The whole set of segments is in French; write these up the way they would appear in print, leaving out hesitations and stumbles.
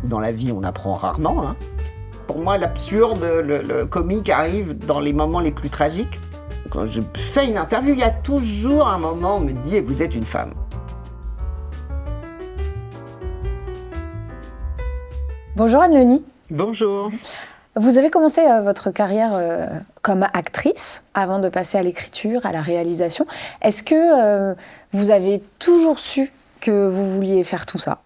Dans la vie, on apprend rarement, hein. Pour moi, l'absurde, le comique arrive dans les moments les plus tragiques. Quand je fais une interview, il y a toujours un moment où on me dit « vous êtes une femme ». Bonjour Anne-Léonie. Bonjour. Vous avez commencé votre carrière comme actrice avant de passer à l'écriture, à la réalisation. Est-ce que vous avez toujours su que vous vouliez faire tout ça ?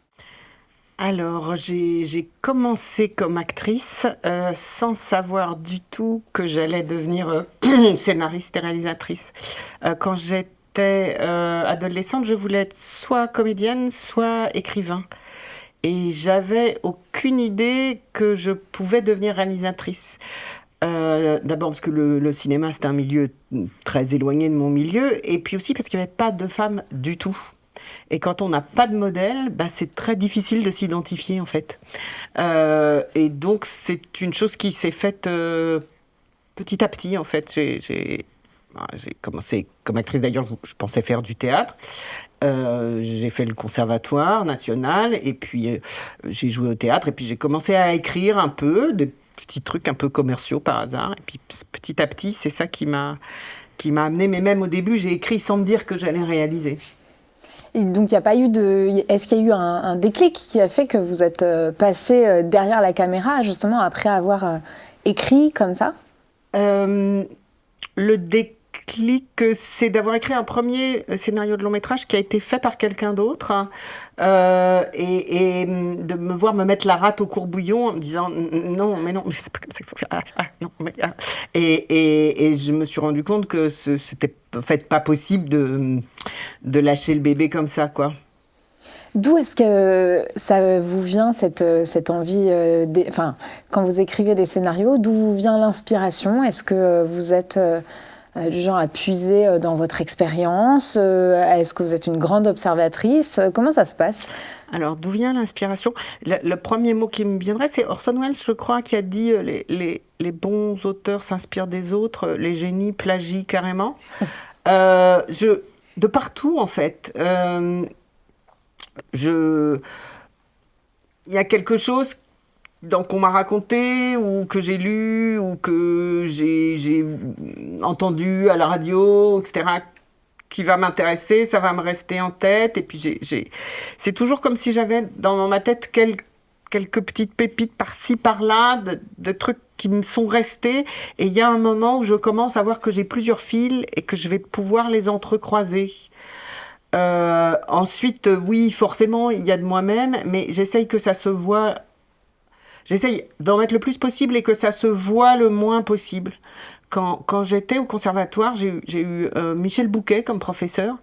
Alors, j'ai commencé comme actrice sans savoir du tout que j'allais devenir scénariste et réalisatrice. Quand j'étais adolescente, je voulais être soit comédienne, soit écrivain. Et j'avais aucune idée que je pouvais devenir réalisatrice. D'abord parce que le cinéma, c'est un milieu très éloigné de mon milieu, et puis aussi parce qu'il n'y avait pas de femmes du tout. Et quand on n'a pas de modèle, c'est très difficile de s'identifier, en fait. Et donc, c'est une chose qui s'est faite petit à petit, en fait. J'ai commencé comme actrice, d'ailleurs, je pensais faire du théâtre. J'ai fait le conservatoire national, et puis j'ai joué au théâtre, et puis j'ai commencé à écrire un peu, des petits trucs un peu commerciaux par hasard. Et puis petit à petit, c'est ça qui m'a amené. Mais même au début, j'ai écrit sans me dire que j'allais réaliser. Et donc, est-ce qu'il y a eu un déclic qui a fait que vous êtes passé derrière la caméra, justement, après avoir écrit comme ça ? Le déclic, c'est d'avoir écrit un premier scénario de long métrage qui a été fait par quelqu'un d'autre, et de me voir me mettre la rate au courbouillon en me disant non, mais c'est pas comme ça qu'il faut faire. Non, mais, et je me suis rendu compte que c'était en fait pas possible de lâcher le bébé comme ça, quoi. D'où est-ce que ça vous vient, cette envie, quand vous écrivez des scénarios, d'où vous vient l'inspiration ? Est-ce que vous êtes du genre à puiser dans votre expérience ? Est-ce que vous êtes une grande observatrice ? Comment ça se passe ? Alors, d'où vient l'inspiration ? Le premier mot qui me viendrait, c'est Orson Welles, je crois, qui a dit les bons auteurs s'inspirent des autres, les génies plagient carrément. De partout, en fait. Il y a quelque chose qu'on m'a raconté, ou que j'ai lu, ou que j'ai entendu à la radio, etc., qui va m'intéresser, ça va me rester en tête. Et puis c'est toujours comme si j'avais dans ma tête quelques petites pépites par-ci, par-là, de trucs qui me sont restés. Et il y a un moment où je commence à voir que j'ai plusieurs fils et que je vais pouvoir les entrecroiser. Ensuite, oui, forcément, il y a de moi-même, mais j'essaye que ça se voit. J'essaye d'en mettre le plus possible et que ça se voit le moins possible. Quand j'étais au conservatoire, j'ai eu Michel Bouquet comme professeur,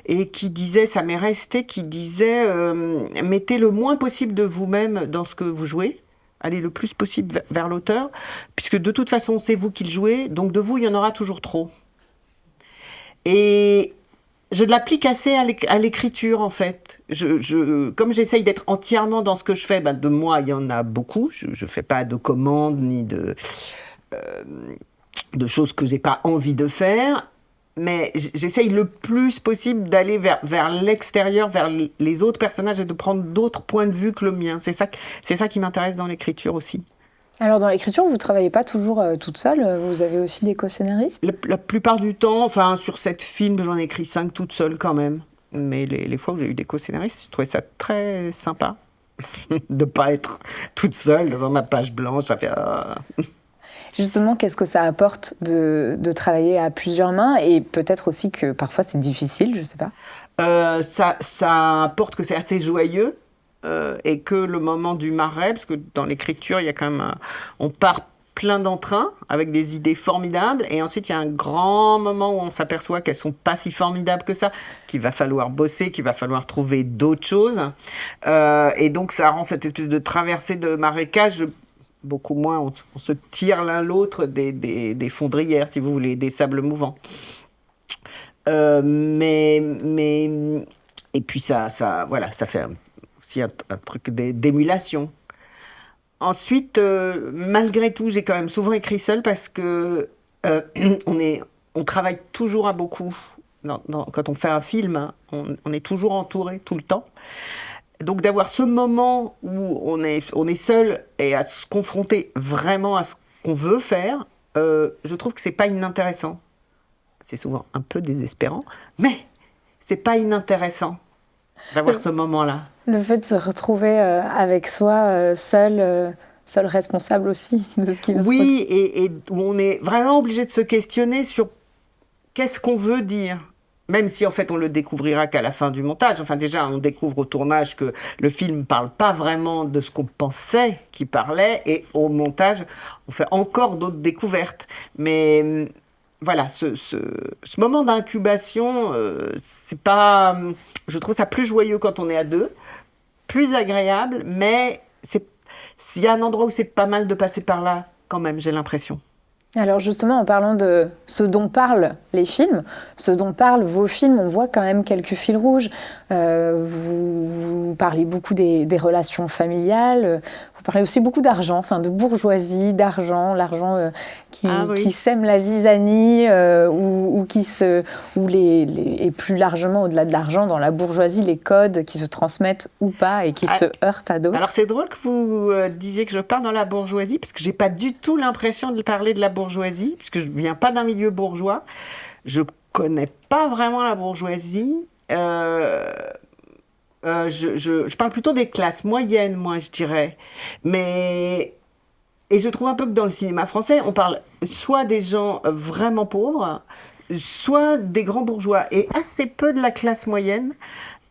et qui disait, ça m'est resté, qui disait mettez le moins possible de vous-même dans ce que vous jouez, allez le plus possible vers l'auteur, puisque de toute façon, c'est vous qui le jouez, donc de vous, il y en aura toujours trop. Et je l'applique assez à l'écriture, en fait. Comme j'essaye d'être entièrement dans ce que je fais, de moi, il y en a beaucoup. Je ne fais pas de commandes ni de choses que je n'ai pas envie de faire. Mais j'essaye le plus possible d'aller vers l'extérieur, vers les autres personnages, et de prendre d'autres points de vue que le mien. C'est ça qui m'intéresse dans l'écriture aussi. Alors, dans l'écriture, vous ne travaillez pas toujours toute seule, vous avez aussi des co-scénaristes ? La plupart du temps, sur 7 films, j'en ai écrit 5 toute seule quand même. Mais les fois où j'ai eu des co-scénaristes, je trouvais ça très sympa de ne pas être toute seule devant ma page blanche à faire... Justement, qu'est-ce que ça apporte de travailler à plusieurs mains, et peut-être aussi que parfois c'est difficile, je ne sais pas. Ça apporte que c'est assez joyeux. Et que le moment du marais, parce que dans l'écriture, il y a quand même on part plein d'entrain avec des idées formidables, et ensuite il y a un grand moment où on s'aperçoit qu'elles sont pas si formidables que ça, qu'il va falloir bosser, qu'il va falloir trouver d'autres choses, et donc ça rend cette espèce de traversée de marécage beaucoup moins, on se tire l'un l'autre des fondrières, si vous voulez, des sables mouvants. Mais et puis ça fait aussi un truc d'émulation. Ensuite, malgré tout, j'ai quand même souvent écrit seule, parce que on travaille toujours à beaucoup. Quand on fait un film, on est toujours entouré tout le temps. Donc d'avoir ce moment où on est seul et à se confronter vraiment à ce qu'on veut faire, je trouve que c'est pas inintéressant. C'est souvent un peu désespérant, mais c'est pas inintéressant d'avoir ce moment-là. Le fait de se retrouver avec soi, seul responsable aussi de ce qui va se produire. Oui, et où on est vraiment obligé de se questionner sur qu'est-ce qu'on veut dire. Même si en fait on le découvrira qu'à la fin du montage. Enfin déjà on découvre au tournage que le film parle pas vraiment de ce qu'on pensait qu'il parlait, et au montage on fait encore d'autres découvertes. Mais voilà, ce moment d'incubation, c'est pas, je trouve ça plus joyeux quand on est à deux, plus agréable, mais s'il y a un endroit où c'est pas mal de passer par là quand même, j'ai l'impression. Alors justement, en parlant de ce dont parlent les films, ce dont parlent vos films, on voit quand même quelques fils rouges. Vous parlez beaucoup des relations familiales, vous parlez aussi beaucoup d'argent, enfin de bourgeoisie, d'argent, l'argent Ah qui oui. sème la zizanie, et plus largement au-delà de l'argent, dans la bourgeoisie, les codes qui se transmettent ou pas et qui Ah, se heurtent à d'autres. alors c'est drôle que vous disiez que je parle dans la bourgeoisie, parce que j'ai pas du tout l'impression de parler de la bourgeoisie, puisque je viens pas d'un milieu bourgeois. Je connais pas vraiment la bourgeoisie. Je parle plutôt des classes moyennes, moi, je dirais. Mais et je trouve un peu que dans le cinéma français, on parle soit des gens vraiment pauvres, soit des grands bourgeois, et assez peu de la classe moyenne.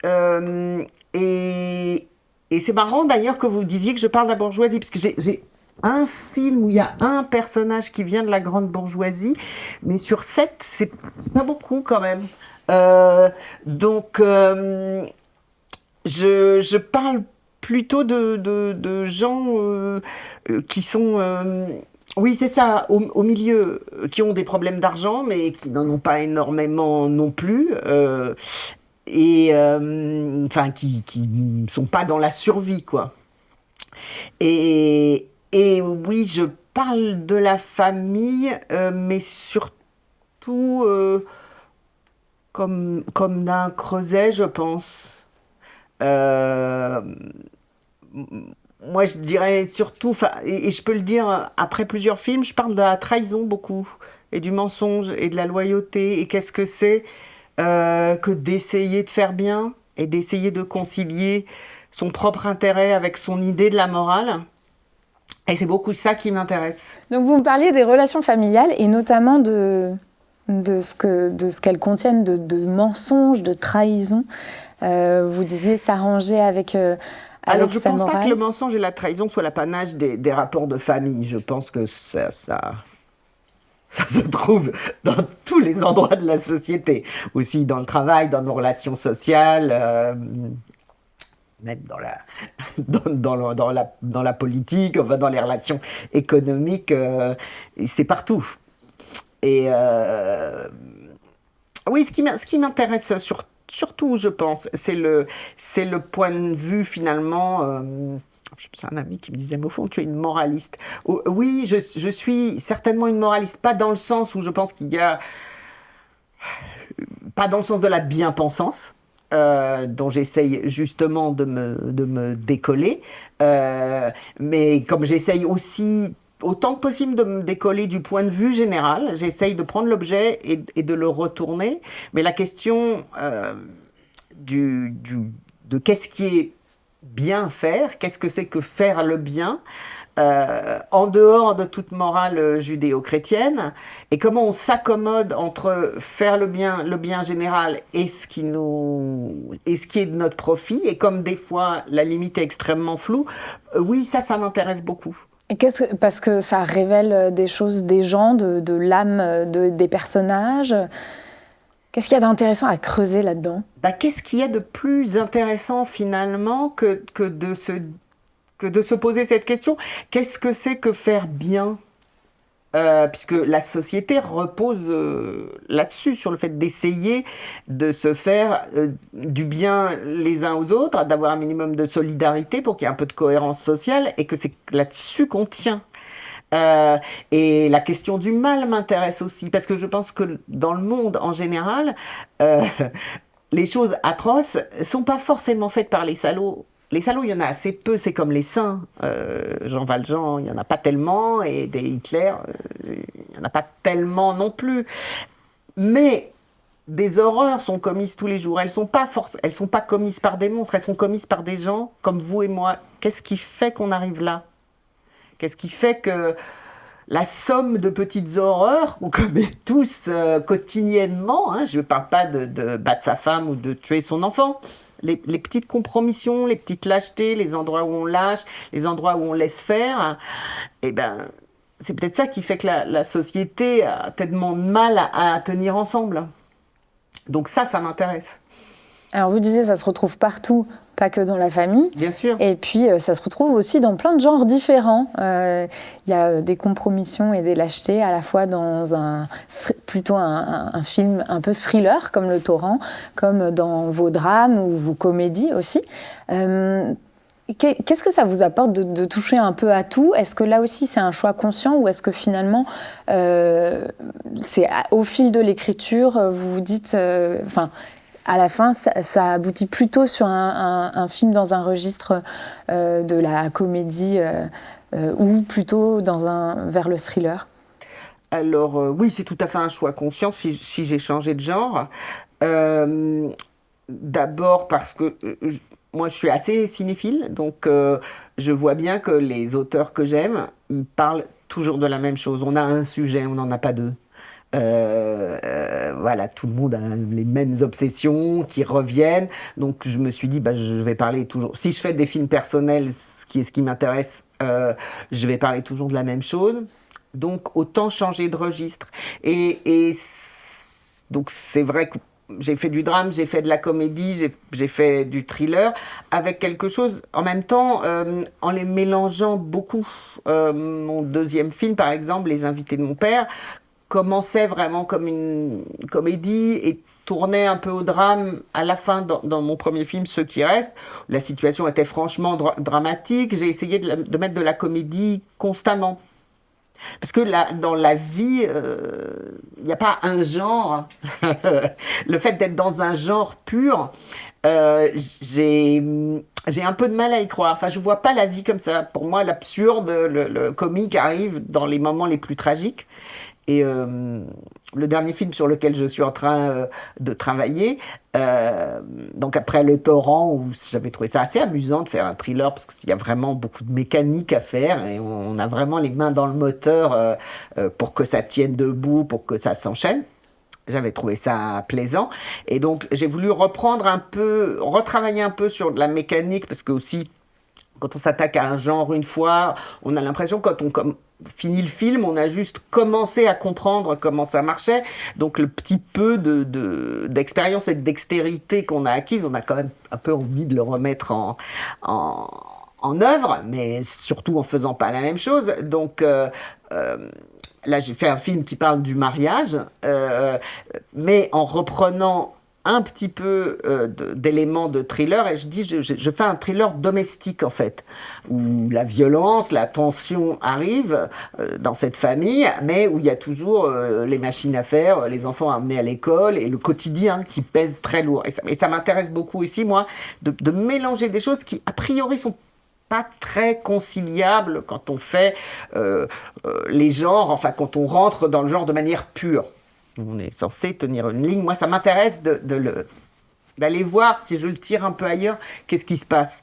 Euh, et et c'est marrant d'ailleurs que vous disiez que je parle de la bourgeoisie, parce que j'ai un film où il y a un personnage qui vient de la grande bourgeoisie, mais sur sept, c'est pas beaucoup quand même. Euh, donc, je parle plutôt de gens qui sont, oui, c'est ça, au milieu, qui ont des problèmes d'argent, mais qui n'en ont pas énormément non plus. Enfin, qui sont pas dans la survie, quoi. Et oui, je parle de la famille, mais surtout comme d'un creuset, je pense. Euh, Moi, je dirais surtout, et je peux le dire après plusieurs films, je parle de la trahison beaucoup, et du mensonge, et de la loyauté, et qu'est-ce que c'est que d'essayer de faire bien, et d'essayer de concilier son propre intérêt avec son idée de la morale. Et c'est beaucoup ça qui m'intéresse. Donc vous me parliez des relations familiales et notamment de ce qu'elles contiennent de mensonges, de trahison. Vous disiez s'arranger Alors, avec je sa pense pas que le morale. mensonge et la trahison soient l'apanage des rapports de famille. Je pense que ça se trouve dans tous les endroits de la société. Aussi dans le travail, dans nos relations sociales, même dans la politique, enfin, dans les relations économiques. Et c'est partout. Et oui, ce qui m'intéresse surtout, je pense, c'est le point de vue finalement. C'est un ami qui me disait, mais au fond, tu es une moraliste. Oh, oui, je suis certainement une moraliste, pas dans le sens où je pense qu'il y a, pas dans le sens de la bien-pensance, dont j'essaye justement de me décoller, mais comme j'essaye aussi autant que possible de me décoller du point de vue général, j'essaye de prendre l'objet et de le retourner, mais la question du, du- de qu'est-ce qui est bien faire, qu'est-ce que c'est que faire le bien, en dehors de toute morale judéo-chrétienne, et comment on s'accommode entre faire le bien général et ce qui est de notre profit, et comme des fois la limite est extrêmement floue, oui, ça m'intéresse beaucoup. Et parce que ça révèle des choses des gens, de l'âme des personnages. Qu'est-ce qu'il y a d'intéressant à creuser là-dedans? Bah, qu'est-ce qu'il y a de plus intéressant finalement que de se poser cette question? Qu'est-ce que c'est que faire bien? Puisque la société repose là-dessus, sur le fait d'essayer de se faire du bien les uns aux autres, d'avoir un minimum de solidarité pour qu'il y ait un peu de cohérence sociale, et que c'est là-dessus qu'on tient. Euh, et la question du mal m'intéresse aussi, parce que je pense que dans le monde en général, euh, les choses atroces sont pas forcément faites par les salauds. les salauds, il y en a assez peu, c'est comme les saints. Jean Valjean, il n'y en a pas tellement, et des Hitler, il n'y en a pas tellement non plus. Mais des horreurs sont commises tous les jours. Elles sont pas commises par des monstres, elles sont commises par des gens comme vous et moi. Qu'est-ce qui fait qu'on arrive là? Qu'est-ce qui fait que la somme de petites horreurs qu'on commet tous quotidiennement, hein, je ne parle pas de battre sa femme ou de tuer son enfant, les petites compromissions, les petites lâchetés, les endroits où on lâche, les endroits où on laisse faire, eh ben, c'est peut-être ça qui fait que la société a tellement de mal à tenir ensemble. Donc ça m'intéresse. Alors vous disiez, ça se retrouve partout, pas que dans la famille. Bien sûr. Et puis ça se retrouve aussi dans plein de genres différents. Il y a des compromissions et des lâchetés à la fois dans plutôt un film un peu thriller comme Le Torrent, comme dans vos drames ou vos comédies aussi. Qu'est-ce que ça vous apporte de toucher un peu à tout? Est-ce que là aussi c'est un choix conscient ou est-ce que finalement c'est au fil de l'écriture, vous vous dites... à la fin, ça aboutit plutôt sur un film dans un registre de la comédie ou plutôt vers le thriller? Alors oui, c'est tout à fait un choix conscient si j'ai changé de genre. D'abord parce que moi je suis assez cinéphile, donc je vois bien que les auteurs que j'aime, ils parlent toujours de la même chose. On a un sujet, on n'en a pas deux. Voilà, tout le monde a les mêmes obsessions qui reviennent. Donc je me suis dit, bah, je vais parler toujours. Si je fais des films personnels, ce qui m'intéresse, je vais parler toujours de la même chose. Donc autant changer de registre. Donc c'est vrai que j'ai fait du drame, j'ai fait de la comédie, j'ai fait du thriller, avec quelque chose en même temps, en les mélangeant beaucoup. Mon deuxième film, par exemple, Les Invités de mon père, commençait vraiment comme une comédie et tournait un peu au drame à la fin dans mon premier film, Ceux qui restent. La situation était franchement dramatique. J'ai essayé de mettre de la comédie constamment. Parce que dans la vie, il n'y a pas un genre. Le fait d'être dans un genre pur, j'ai un peu de mal à y croire. Enfin, je ne vois pas la vie comme ça. Pour moi, l'absurde, le comique arrive dans les moments les plus tragiques. Et le dernier film sur lequel je suis en train de travailler, donc après Le Torrent, où j'avais trouvé ça assez amusant de faire un thriller, parce qu'il y a vraiment beaucoup de mécanique à faire, et on a vraiment les mains dans le moteur pour que ça tienne debout, pour que ça s'enchaîne. J'avais trouvé ça plaisant. Et donc, j'ai voulu retravailler un peu sur de la mécanique, parce que aussi, quand on s'attaque à un genre une fois, on a l'impression, quand on finit le film, on a juste commencé à comprendre comment ça marchait. Donc le petit peu d'expérience et de dextérité qu'on a acquise, on a quand même un peu envie de le remettre en œuvre, mais surtout en faisant pas la même chose. Donc là, j'ai fait un film qui parle du mariage, mais en reprenant un petit peu d'éléments de thriller, et je fais un thriller domestique en fait, où la violence, la tension arrive dans cette famille, mais où il y a toujours les machines à faire, les enfants à amener à l'école, et le quotidien qui pèse très lourd. Et ça m'intéresse beaucoup ici, moi, de mélanger des choses qui, a priori, sont pas très conciliables quand on fait les genres, enfin quand on rentre dans le genre de manière pure. On est censé tenir une ligne. Moi, ça m'intéresse d'aller voir, si je le tire un peu ailleurs, qu'est-ce qui se passe.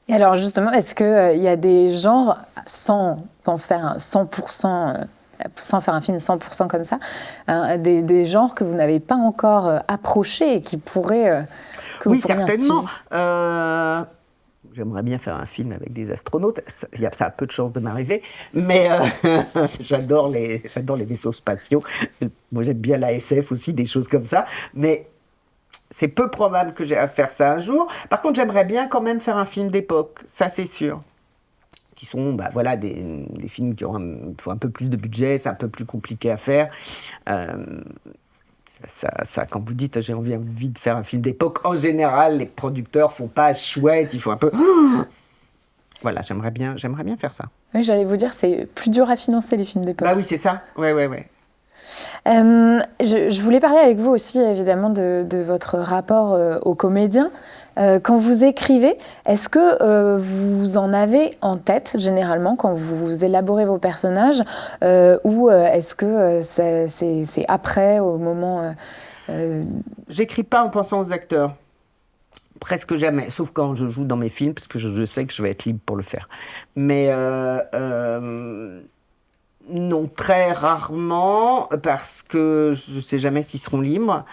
Et alors justement, est-ce qu'il y a des genres, sans faire un 100%, sans faire un film 100% comme ça, des genres que vous n'avez pas encore approchés et qui pourraient... oui, certainement. J'aimerais bien faire un film avec des astronautes. Ça a peu de chances de m'arriver, mais j'adore les vaisseaux spatiaux. Moi, j'aime bien la SF aussi, des choses comme ça. Mais c'est peu probable que j'ai à faire ça un jour. Par contre, j'aimerais bien quand même faire un film d'époque, ça c'est sûr. Qui sont voilà, des films qui ont faut un peu plus de budget, c'est un peu plus compliqué à faire. Quand vous dites j'ai envie de faire un film d'époque, en général, les producteurs font pas chouette, il faut un peu... Voilà, j'aimerais bien faire ça. Oui, j'allais vous dire, c'est plus dur à financer les films d'époque. Bah oui, c'est ça. Ouais. Je voulais parler avec vous aussi, évidemment, de votre rapport aux comédiens. Quand vous écrivez, est-ce que vous en avez en tête, généralement, quand vous élaborez vos personnages, ou est-ce que c'est après, au moment... J'écris pas en pensant aux acteurs. Presque jamais, sauf quand je joue dans mes films, parce que je sais que je vais être libre pour le faire. Mais non, très rarement, parce que je ne sais jamais s'ils seront libres.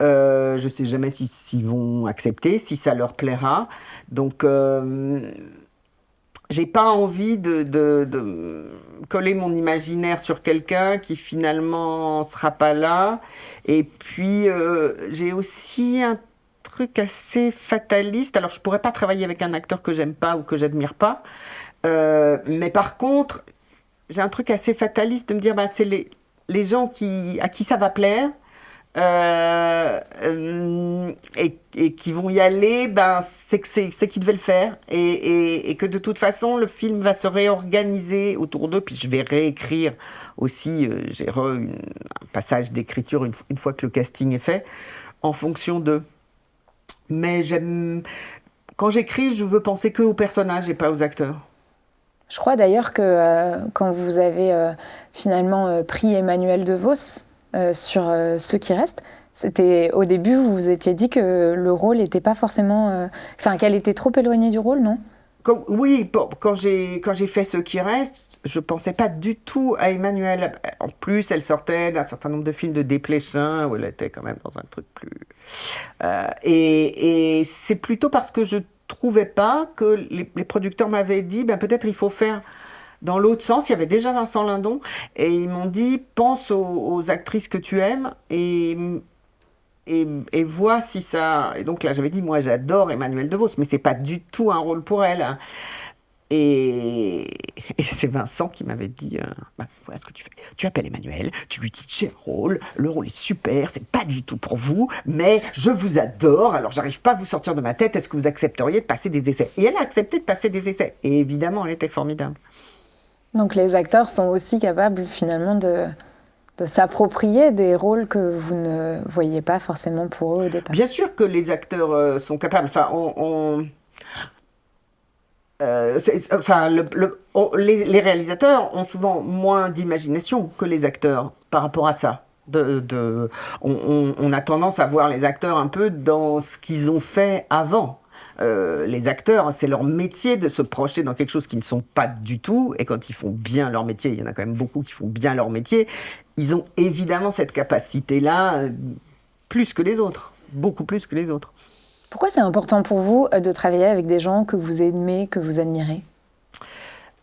Je ne sais jamais s'ils vont accepter, si ça leur plaira. Donc, j'ai pas envie de coller mon imaginaire sur quelqu'un qui finalement sera pas là. Et puis, j'ai aussi un truc assez fataliste. Alors, je pourrais pas travailler avec un acteur que j'aime pas ou que j'admire pas. Mais par contre, j'ai un truc assez fataliste de me dire, bah, c'est les gens à qui ça va plaire. Et qui vont y aller, ben, c'est qu'ils devaient le faire. Et que de toute façon, le film va se réorganiser autour d'eux. Puis je vais réécrire aussi, un passage d'écriture une fois que le casting est fait, en fonction d'eux. Mais quand j'écris, je veux penser que aux personnages et pas aux acteurs. Je crois d'ailleurs que quand vous avez finalement pris Emmanuelle DeVos sur Ceux qui restent, c'était au début, vous vous étiez dit que le rôle n'était pas forcément... Enfin, qu'elle était trop éloignée du rôle, non? Oui, quand j'ai fait Ceux qui restent, je pensais pas du tout à Emmanuelle. En plus, elle sortait d'un certain nombre de films de Desplechin, où elle était quand même dans un truc plus... et c'est plutôt parce que je trouvais pas que les producteurs m'avaient dit, ben, peut-être il faut faire dans l'autre sens. Il y avait déjà Vincent Lindon, et ils m'ont dit, pense aux actrices que tu aimes, et vois si ça... Et donc là, j'avais dit, moi, j'adore Emmanuelle DeVos, mais c'est pas du tout un rôle pour elle, hein. Et c'est Vincent qui m'avait dit, bah, voilà ce que tu fais. Tu appelles Emmanuelle, tu lui dis, j'ai le rôle est super, c'est pas du tout pour vous, mais je vous adore, alors j'arrive pas à vous sortir de ma tête, est-ce que vous accepteriez de passer des essais? Et elle a accepté de passer des essais, et évidemment, elle était formidable. Donc les acteurs sont aussi capables finalement de s'approprier des rôles que vous ne voyiez pas forcément pour eux au départ. Bien sûr que les acteurs sont capables, enfin, les réalisateurs ont souvent moins d'imagination que les acteurs par rapport à ça. On a tendance à voir les acteurs un peu dans ce qu'ils ont fait avant. Les acteurs, c'est leur métier de se projeter dans quelque chose qu'ils ne sont pas du tout. Et quand ils font bien leur métier, il y en a quand même beaucoup qui font bien leur métier, ils ont évidemment cette capacité-là, plus que les autres, beaucoup plus que les autres. Pourquoi c'est important pour vous de travailler avec des gens que vous aimez, que vous admirez?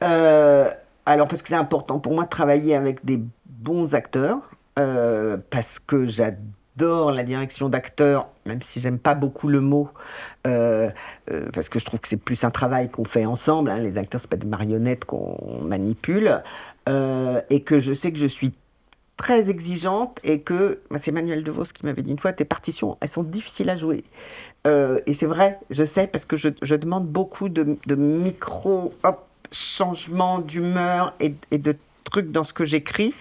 Alors, parce que c'est important pour moi de travailler avec des bons acteurs, parce que j'adore la direction d'acteurs, même si j'aime pas beaucoup le mot, parce que je trouve que c'est plus un travail qu'on fait ensemble, hein. Les acteurs, c'est pas des marionnettes qu'on manipule, et que je sais que je suis très exigeante, et que, c'est Emmanuelle DeVos qui m'avait dit une fois, tes partitions, elles sont difficiles à jouer. Et c'est vrai, je sais, parce que je demande beaucoup de changements d'humeur et de trucs dans ce que j'écris.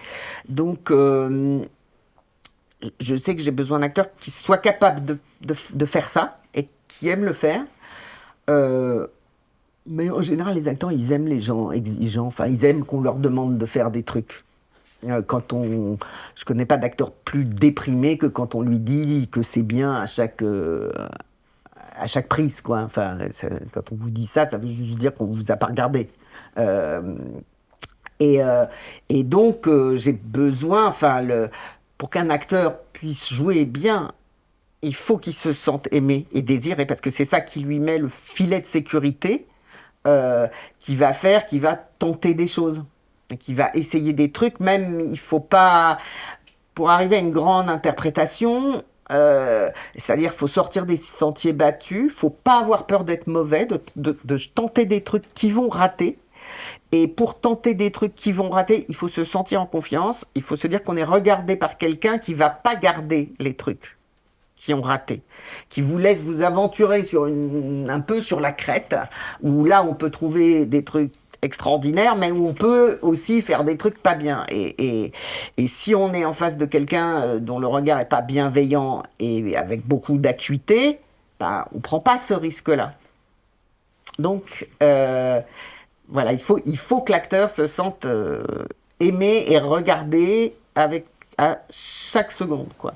Donc, je sais que j'ai besoin d'acteurs qui soient capables de faire ça et qui aiment le faire. Mais en général, les acteurs, ils aiment les gens exigeants. Enfin, ils aiment qu'on leur demande de faire des trucs. Je connais pas d'acteur plus déprimé que quand on lui dit que c'est bien à chaque prise, quoi. Enfin, quand on vous dit ça, ça veut juste dire qu'on vous a pas regardé. Et donc, j'ai besoin, pour qu'un acteur puisse jouer bien, il faut qu'il se sente aimé et désiré, parce que c'est ça qui lui met le filet de sécurité, qui va tenter des choses, qui va essayer des trucs. Même, il faut pas, pour arriver à une grande interprétation, c'est-à-dire faut sortir des sentiers battus, faut pas avoir peur d'être mauvais, de tenter des trucs qui vont rater. Et pour tenter des trucs qui vont rater, il faut se sentir en confiance, il faut se dire qu'on est regardé par quelqu'un qui va pas garder les trucs qui ont raté, qui vous laisse vous aventurer un peu sur la crête, où là on peut trouver des trucs extraordinaires, mais où on peut aussi faire des trucs pas bien. Et si on est en face de quelqu'un dont le regard est pas bienveillant et avec beaucoup d'acuité, bah, on prend pas ce risque-là. Donc, voilà, il faut que l'acteur se sente aimé et regardé à chaque seconde, quoi.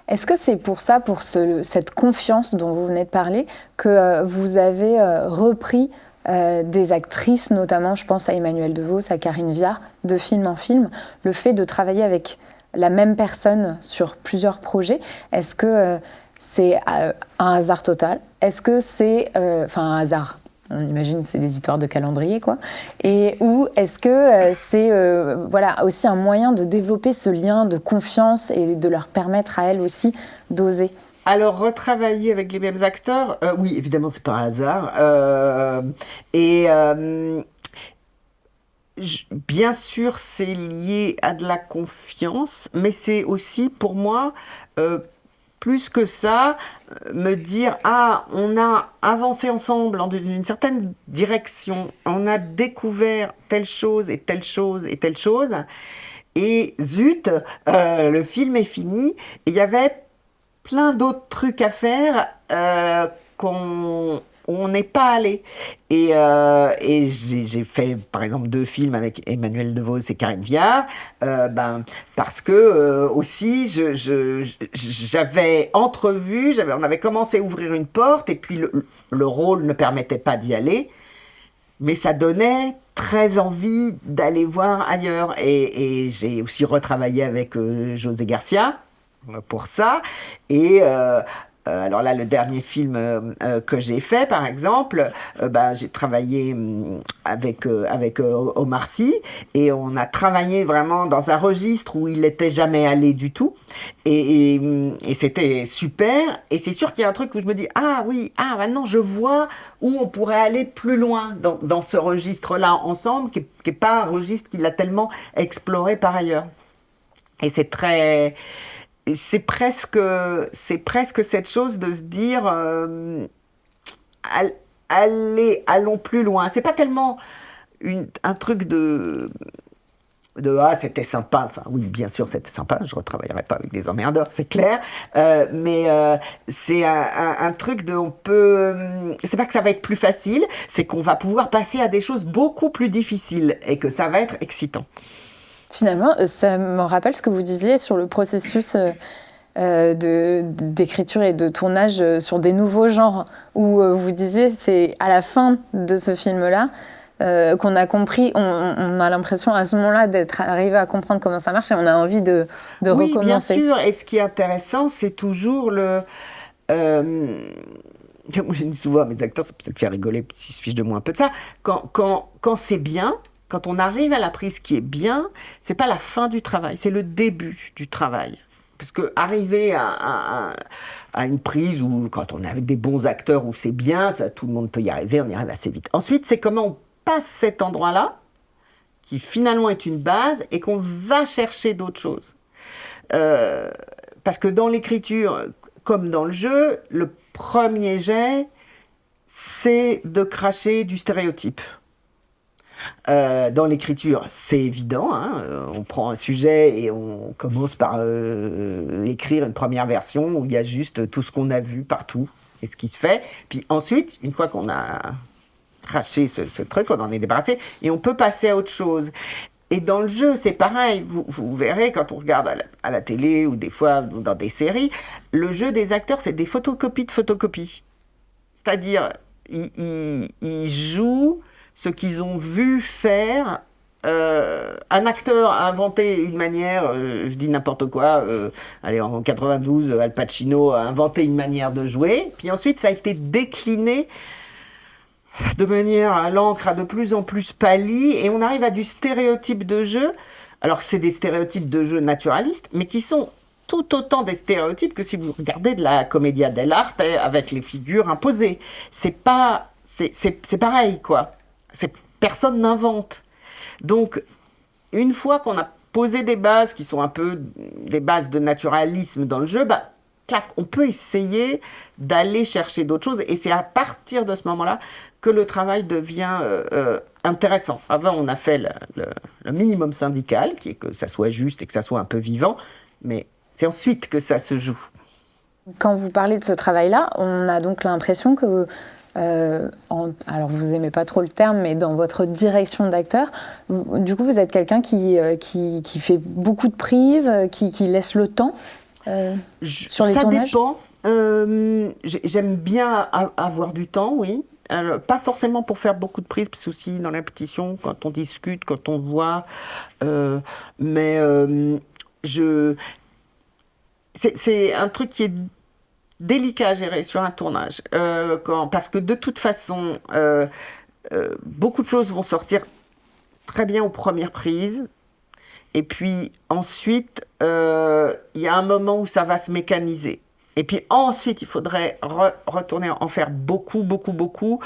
Est-ce que c'est pour ça, pour cette confiance dont vous venez de parler, que vous avez repris des actrices, notamment je pense à Emmanuelle DeVos, à Karine Viard, de film en film, le fait de travailler avec la même personne sur plusieurs projets, est-ce que c'est un hasard total? Est-ce que c'est un hasard? On imagine que c'est des histoires de calendrier, quoi. Ou est-ce que c'est voilà, aussi un moyen de développer ce lien de confiance et de leur permettre à elles aussi d'oser? Alors, retravailler avec les mêmes acteurs, oui, évidemment, c'est pas un hasard. Et bien sûr, c'est lié à de la confiance, mais c'est aussi, pour moi, euh, plus que ça, me dire, ah, on a avancé ensemble dans une certaine direction, on a découvert telle chose et telle chose et telle chose, et zut, le film est fini, et il y avait plein d'autres trucs à faire qu'on on n'est pas allé. Et j'ai fait, par exemple, 2 films avec Emmanuelle DeVos et Karine Viard, parce que aussi, j'avais entrevu, on avait commencé à ouvrir une porte, et puis le rôle ne permettait pas d'y aller, mais ça donnait très envie d'aller voir ailleurs. Et j'ai aussi retravaillé avec José Garcia pour ça. Et alors là, le dernier film que j'ai fait, par exemple, j'ai travaillé avec Omar Sy, et on a travaillé vraiment dans un registre où il n'était jamais allé du tout. Et c'était super. Et c'est sûr qu'il y a un truc où je me dis, ah oui, ah maintenant je vois où on pourrait aller plus loin dans ce registre-là ensemble, qui n'est pas un registre qu'il a tellement exploré par ailleurs. Et c'est presque cette chose de se dire, allons plus loin. C'est pas tellement un truc de ah, c'était sympa. Enfin oui, bien sûr c'était sympa, je retravaillerai pas avec des emmerdeurs, c'est clair. Mais c'est un truc de, on peut, c'est pas que ça va être plus facile, c'est qu'on va pouvoir passer à des choses beaucoup plus difficiles et que ça va être excitant. Finalement, ça me rappelle ce que vous disiez sur le processus d'écriture et de tournage sur des nouveaux genres, où vous disiez c'est à la fin de ce film-là qu'on a compris, on a l'impression à ce moment-là d'être arrivé à comprendre comment ça marche, et on a envie de Oui, recommencer. bien sûr, et ce qui est intéressant, c'est toujours moi, je dis souvent à mes acteurs, ça me fait rigoler s'ils se fichent de moi un peu de ça, quand c'est bien, quand on arrive à la prise qui est bien, c'est pas la fin du travail, c'est le début du travail. Parce que arriver à une prise où, quand on est avec des bons acteurs, où c'est bien, ça, tout le monde peut y arriver, on y arrive assez vite. Ensuite, c'est comment on passe cet endroit-là, qui finalement est une base, et qu'on va chercher d'autres choses. Parce que dans l'écriture, comme dans le jeu, le premier jet, c'est de cracher du stéréotype. Dans l'écriture, c'est évident, hein, on prend un sujet et on commence par écrire une première version où il y a juste tout ce qu'on a vu partout et ce qui se fait. Puis ensuite, une fois qu'on a craché ce truc, on en est débarrassé, et on peut passer à autre chose. Et dans le jeu, c'est pareil. Vous verrez, quand on regarde à la télé ou des fois dans des séries, le jeu des acteurs, c'est des photocopies de photocopies. C'est-à-dire, ils jouent ce qu'ils ont vu faire. Un acteur a inventé une manière, je dis n'importe quoi, allez, en 92, Al Pacino a inventé une manière de jouer, puis ensuite ça a été décliné de manière à l'encre à de plus en plus pâlie, et on arrive à du stéréotype de jeu. Alors c'est des stéréotypes de jeu naturalistes, mais qui sont tout autant des stéréotypes que si vous regardez de la commedia dell'arte avec les figures imposées. C'est pareil, quoi. Personne n'invente. Donc, une fois qu'on a posé des bases qui sont un peu des bases de naturalisme dans le jeu, clac, on peut essayer d'aller chercher d'autres choses. Et c'est à partir de ce moment-là que le travail devient intéressant. Avant, on a fait le minimum syndical, qui est que ça soit juste et que ça soit un peu vivant, mais c'est ensuite que ça se joue. Quand vous parlez de ce travail-là, on a donc l'impression que, alors vous n'aimez pas trop le terme, mais dans votre direction d'acteur, du coup vous êtes quelqu'un qui fait beaucoup de prises, qui laisse le temps sur les tournages. Ça dépend. J'aime bien avoir du temps, oui. Alors, pas forcément pour faire beaucoup de prises, parce que aussi dans la répétition, quand on discute, quand on voit. Mais c'est un truc qui est délicat à gérer sur un tournage. Parce que de toute façon, beaucoup de choses vont sortir très bien aux premières prises. Et puis ensuite, il y a un moment où ça va se mécaniser. Et puis ensuite, il faudrait retourner en faire beaucoup, beaucoup, beaucoup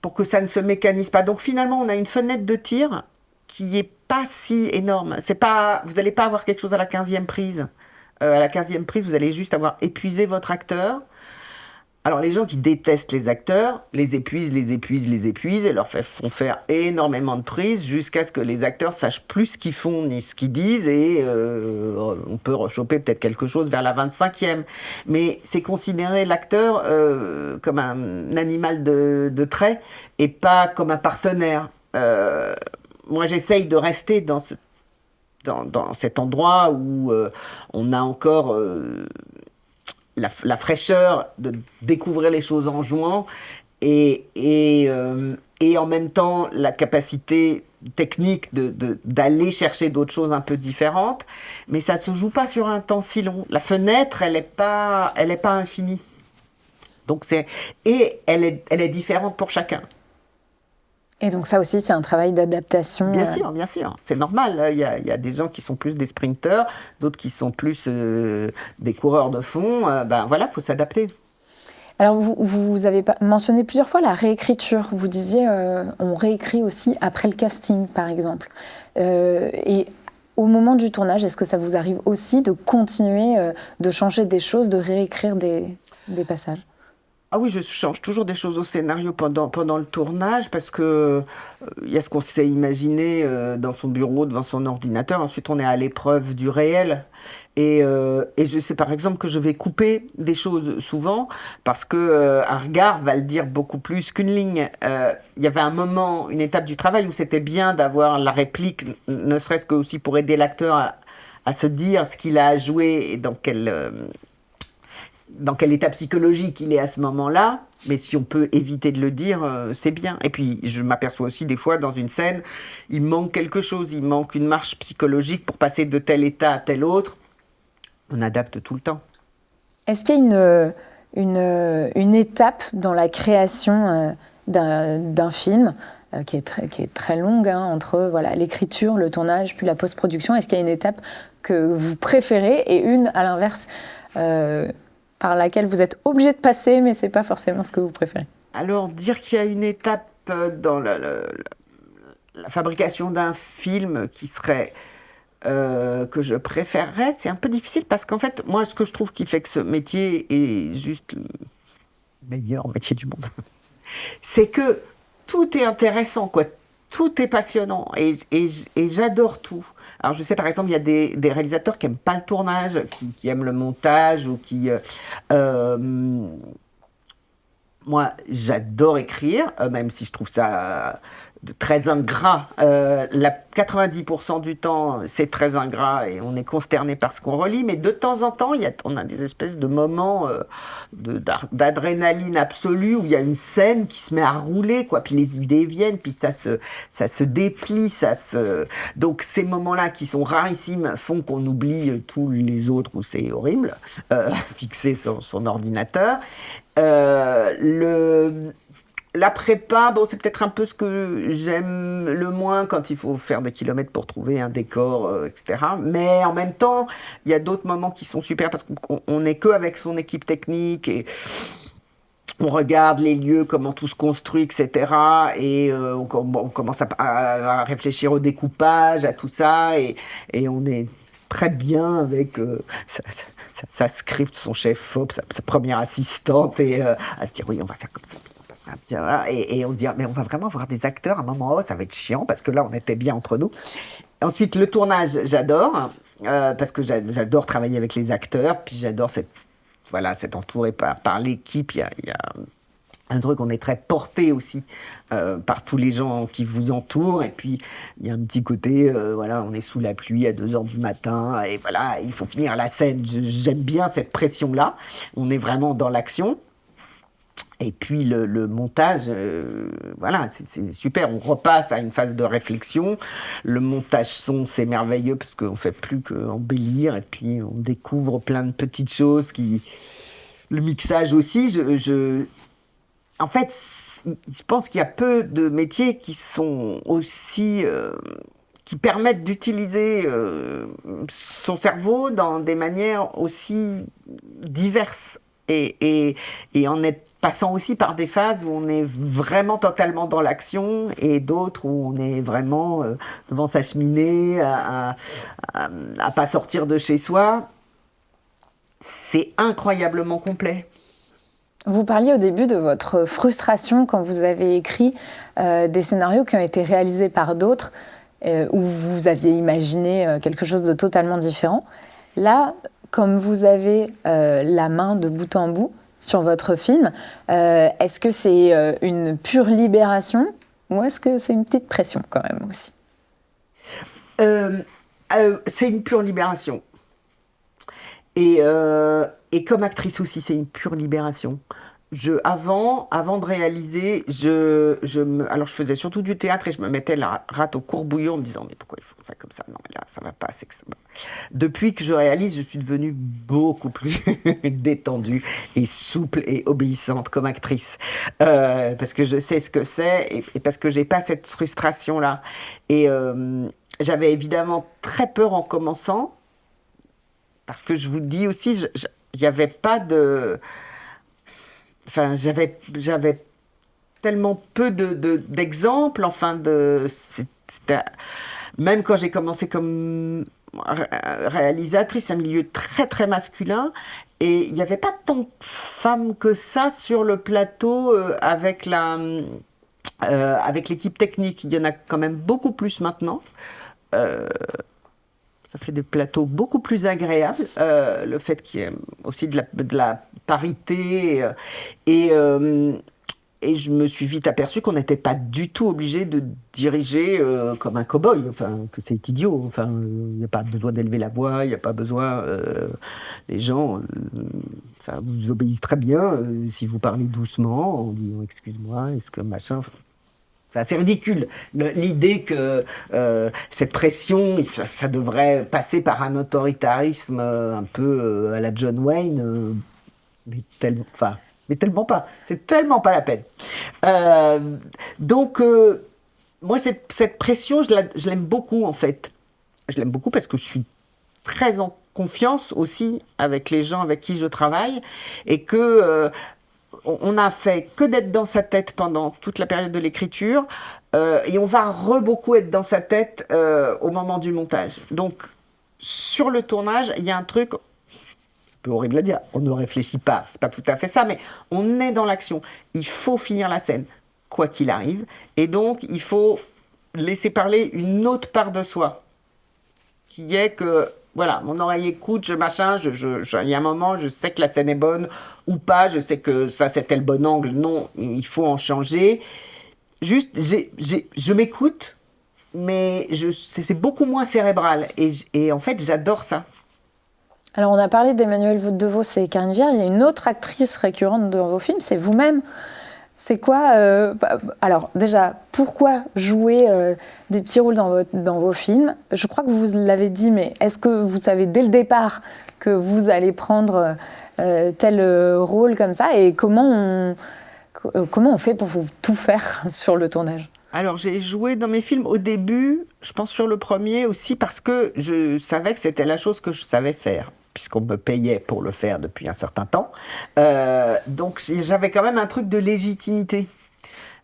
pour que ça ne se mécanise pas. Donc finalement, on a une fenêtre de tir qui est pas si énorme. C'est pas, vous n'allez pas avoir quelque chose à la 15e prise. À la 15e prise, vous allez juste avoir épuisé votre acteur. Alors les gens qui détestent les acteurs les épuisent et leur font faire énormément de prises jusqu'à ce que les acteurs sachent plus ce qu'ils font ni ce qu'ils disent et on peut rechoper peut-être quelque chose vers la 25e. Mais c'est considérer l'acteur comme un animal de trait et pas comme un partenaire. Moi j'essaye de rester dans cet endroit où on a encore... la fraîcheur de découvrir les choses en jouant et en même temps la capacité technique d'aller chercher d'autres choses un peu différentes, mais ça se joue pas sur un temps si long. La fenêtre, elle est pas infinie. Donc elle est différente pour chacun. Et donc ça aussi, c'est un travail d'adaptation. Bien sûr, c'est normal. Il y a des gens qui sont plus des sprinteurs, d'autres qui sont plus des coureurs de fond. Ben voilà, faut s'adapter. Alors vous avez mentionné plusieurs fois la réécriture. Vous disiez, on réécrit aussi après le casting, par exemple. Et au moment du tournage, est-ce que ça vous arrive aussi de continuer de changer des choses, de réécrire des passages ? Ah oui, je change toujours des choses au scénario pendant le tournage parce que il y a ce qu'on s'est imaginé dans son bureau, devant son ordinateur. Ensuite, on est à l'épreuve du réel. Et je sais par exemple que je vais couper des choses souvent parce que un regard va le dire beaucoup plus qu'une ligne. Il y avait un moment, une étape du travail où c'était bien d'avoir la réplique, ne serait-ce que aussi pour aider l'acteur à se dire ce qu'il a à jouer et dans quel état psychologique il est à ce moment-là, mais si on peut éviter de le dire, c'est bien. Et puis, je m'aperçois aussi des fois, dans une scène, il manque quelque chose, il manque une marche psychologique pour passer de tel état à tel autre. On adapte tout le temps. Est-ce qu'il y a une étape dans la création d'un film qui est très longue, hein, entre voilà, l'écriture, le tournage, puis la post-production? Est-ce qu'il y a une étape que vous préférez et une, à l'inverse, par laquelle vous êtes obligé de passer, mais ce n'est pas forcément ce que vous préférez? Alors, dire qu'il y a une étape dans la fabrication d'un film qui serait que je préférerais, c'est un peu difficile parce qu'en fait, moi, ce que je trouve qui fait que ce métier est juste le meilleur métier du monde, c'est que tout est intéressant, quoi. Tout est passionnant et j'adore tout. Alors je sais par exemple, il y a des réalisateurs qui n'aiment pas le tournage, qui aiment le montage ou qui... moi, j'adore écrire, même si je trouve ça très ingrat. 90% du temps, c'est très ingrat et on est consterné par ce qu'on relit. Mais de temps en temps, on a des espèces de moments d'adrénaline absolue où il y a une scène qui se met à rouler, quoi. Puis les idées viennent, puis ça se déplie, donc ces moments-là qui sont rarissimes font qu'on oublie tous les autres où c'est horrible, fixé sur son ordinateur. La prépa, bon, c'est peut-être un peu ce que j'aime le moins quand il faut faire des kilomètres pour trouver un décor, etc. Mais en même temps, il y a d'autres moments qui sont super parce qu'on n'est qu'avec son équipe technique et on regarde les lieux, comment tout se construit, etc. Et on commence à réfléchir au découpage, à tout ça. Et on est très bien avec sa script, son chef Fob, sa première assistante, et à se dire oui, on va faire comme ça, puis on passera bien. Voilà. Et on se dit, mais on va vraiment voir des acteurs à un moment, oh, ça va être chiant, parce que là, on était bien entre nous. Ensuite, le tournage, j'adore, parce que j'adore travailler avec les acteurs, puis j'adore cette entouré par l'équipe. Il y a un truc, on est très porté aussi par tous les gens qui vous entourent. Et puis, il y a un petit côté, voilà, on est sous la pluie à 2 heures du matin. Et voilà, il faut finir la scène. J'aime bien cette pression-là. On est vraiment dans l'action. Et puis, le montage, voilà, c'est super. On repasse à une phase de réflexion. Le montage son, c'est merveilleux parce qu'on ne fait plus qu'embellir. Et puis, on découvre plein de petites choses qui... Le mixage aussi, en fait, je pense qu'il y a peu de métiers qui sont aussi... qui permettent d'utiliser son cerveau dans des manières aussi diverses. Et en passant aussi par des phases où on est vraiment totalement dans l'action et d'autres où on est vraiment devant sa cheminée, à pas sortir de chez soi. C'est incroyablement complet. Vous parliez au début de votre frustration quand vous avez écrit des scénarios qui ont été réalisés par d'autres, où vous aviez imaginé quelque chose de totalement différent. Là, comme vous avez la main de bout en bout sur votre film, est-ce que c'est une pure libération ou est-ce que c'est une petite pression quand même aussi ? C'est une pure libération. Et comme actrice aussi, c'est une pure libération. Avant de réaliser, alors je faisais surtout du théâtre et je me mettais la rate au courbouillon en me disant mais pourquoi ils font ça comme ça ? Non mais là ça va pas, c'est que ça va. Depuis que je réalise, je suis devenue beaucoup plus détendue et souple et obéissante comme actrice parce que je sais ce que c'est et parce que j'ai pas cette frustration là. Et j'avais évidemment très peur en commençant parce que je vous dis aussi, il n'y avait pas de... Enfin, j'avais tellement peu d'exemples, enfin, même quand j'ai commencé comme réalisatrice, un milieu très, très masculin, et il n'y avait pas tant de femmes que ça sur le plateau avec l'équipe technique. Il y en a quand même beaucoup plus maintenant. Ça fait des plateaux beaucoup plus agréables, le fait qu'il y ait aussi de la parité. Et je me suis vite aperçue qu'on n'était pas du tout obligé de diriger comme un cow-boy, enfin, que c'est idiot. Enfin, il n'y a pas besoin d'élever la voix, il n'y a pas besoin... les gens enfin, vous obéissent très bien si vous parlez doucement, en disant « excuse-moi, est-ce que machin... » Enfin, c'est ridicule, l'idée que cette pression, ça devrait passer par un autoritarisme un peu à la John Wayne, mais tellement pas. C'est tellement pas la peine. Donc, moi, cette pression, je l'aime beaucoup, en fait. Je l'aime beaucoup parce que je suis très en confiance aussi avec les gens avec qui je travaille et que... on n'a fait que d'être dans sa tête pendant toute la période de l'écriture et on va beaucoup être dans sa tête au moment du montage. Donc, sur le tournage, il y a un truc, un peu horrible à dire, on ne réfléchit pas, c'est pas tout à fait ça, mais on est dans l'action. Il faut finir la scène, quoi qu'il arrive, et donc il faut laisser parler une autre part de soi, qui est que... Voilà, mon oreille écoute, il y a un moment, je sais que la scène est bonne ou pas, je sais que ça c'était le bon angle, non, il faut en changer. Juste, je m'écoute, mais c'est beaucoup moins cérébral et en fait j'adore ça. Alors on a parlé d'Emmanuelle Devos et Karine Viard, il y a une autre actrice récurrente dans vos films, c'est vous-même. C'est quoi alors déjà, pourquoi jouer des petits rôles dans vos films ? Je crois que vous l'avez dit, mais est-ce que vous savez dès le départ que vous allez prendre tel rôle comme ça ? Et comment on fait pour tout faire sur le tournage ? Alors j'ai joué dans mes films au début, je pense sur le premier aussi parce que je savais que c'était la chose que je savais faire, puisqu'on me payait pour le faire depuis un certain temps. Donc j'avais quand même un truc de légitimité.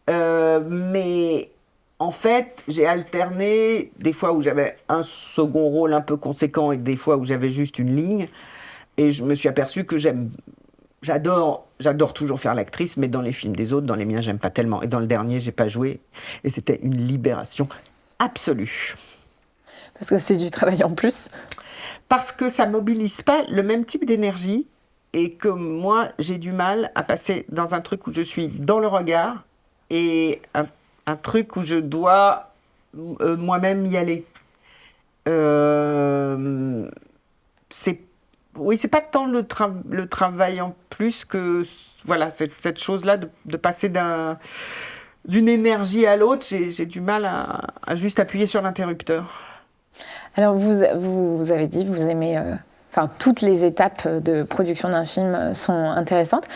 Mais En fait, j'ai alterné des fois où j'avais un second rôle un peu conséquent et des fois où j'avais juste une ligne. Et je me suis aperçu que j'adore toujours faire l'actrice, mais dans les films des autres, dans les miens, j'aime pas tellement. Et dans le dernier, j'ai pas joué. Et c'était une libération absolue. Parce que c'est du travail en plus. Parce que ça mobilise pas le même type d'énergie et que moi, j'ai du mal à passer dans un truc où je suis dans le regard et un truc où je dois moi-même y aller. Euh, c'est oui, c'est pas tant le travail en plus que voilà cette chose-là de passer d'une énergie à l'autre. J'ai du mal à juste appuyer sur l'interrupteur. Alors, vous avez dit, vous aimez. Enfin, toutes les étapes de production d'un film sont intéressantes.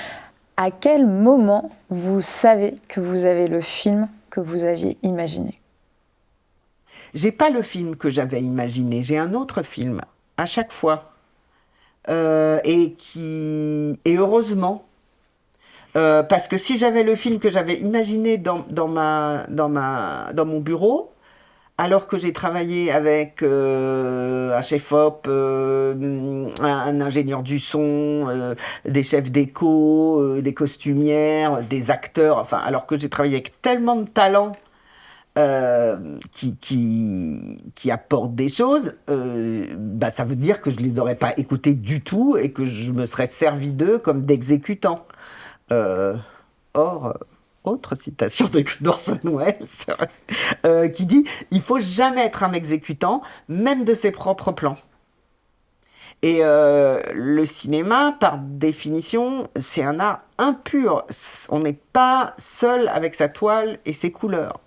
À quel moment vous savez que vous avez le film que vous aviez imaginé? J'ai pas le film que j'avais imaginé, j'ai un autre film à chaque fois. Et heureusement, parce que si j'avais le film que j'avais imaginé dans mon bureau, alors que j'ai travaillé avec un chef-op, un ingénieur du son, des chefs déco, des costumières, des acteurs, enfin, alors que j'ai travaillé avec tellement de talents qui apportent des choses, bah, ça veut dire que je les aurais pas écoutés du tout et que je me serais servi d'eux comme d'exécutants. Euh, Or, autre citation d'Orson Welles, qui dit il faut jamais être un exécutant, même de ses propres plans. Et le cinéma, par définition, c'est un art impur. On n'est pas seul avec sa toile et ses couleurs.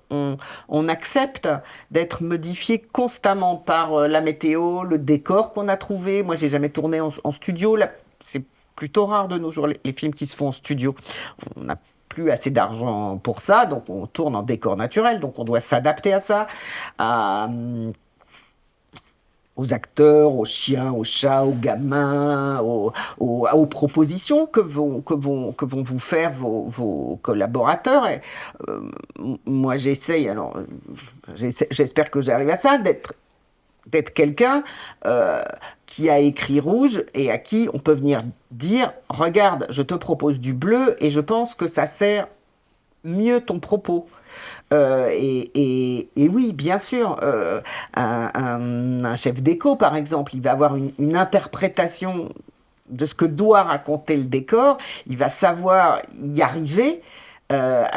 On accepte d'être modifié constamment par la météo, le décor qu'on a trouvé. Moi, j'ai jamais tourné en studio. Là, c'est plutôt rare de nos jours, les films qui se font en studio. On n'a plus assez d'argent pour ça, donc on tourne en décor naturel. Donc on doit s'adapter à ça, à aux acteurs, aux chiens, aux chats, aux gamins, aux propositions que vont vous faire vos collaborateurs. Et, moi, j'essaye, alors j'espère que j'arrive à ça, d'être quelqu'un qui a écrit rouge et à qui on peut venir dire, regarde, je te propose du bleu et je pense que ça sert mieux ton propos. Et oui, bien sûr, un chef déco, par exemple, il va avoir une interprétation de ce que doit raconter le décor, il va savoir y arriver à